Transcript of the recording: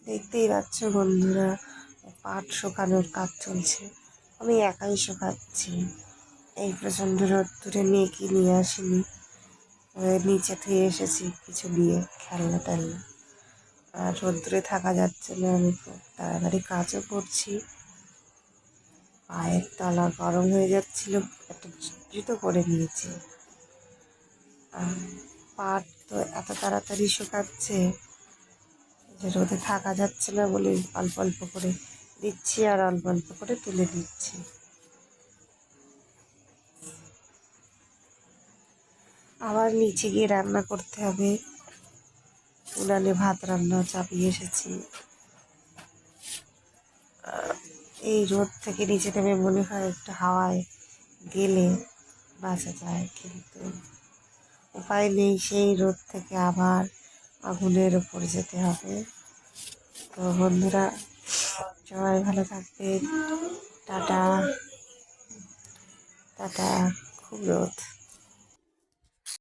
দেখতেই পাচ্ছ বন্ধুরা, পাট শুকানোর কাজ চলছে। আমি একাই শুকাচ্ছি। এই প্রচণ্ড রোদ্দুরে মেয়েকে নিয়ে আসিনি, নিচে থেকে এসেছি কিছু নিয়ে, খেলনা টেলনা। আর রোদ্দুরে থাকা যাচ্ছে না, আমি খুব তাড়াতাড়ি কাজও করছি। পায়ের তলা গরম হয়ে যাচ্ছিল, একটা জুতো পরে নিয়েছি। আর পাট তো এত তাড়াতাড়ি শুকাচ্ছে যে রোদে থাকা যাচ্ছে না বলে অল্প অল্প করে দিচ্ছি আর অল্প অল্প করে তুলে দিচ্ছি। আবার নিচে গিয়ে রান্না করতে হবে। উনানে ভাত রান্না চাপিয়ে এসেছি। এই রোদ থেকে নিচে নেমে মনে হয় একটু হাওয়ায় গেলে বাঁচা যায়, কিন্তু উপায় নেই। সেই রোদ থেকে আবার আগুনের ওপর যেতে হবে। তো বন্ধুরা, সবাই ভালো থাকবেন। Tata tata. খুব রোদ।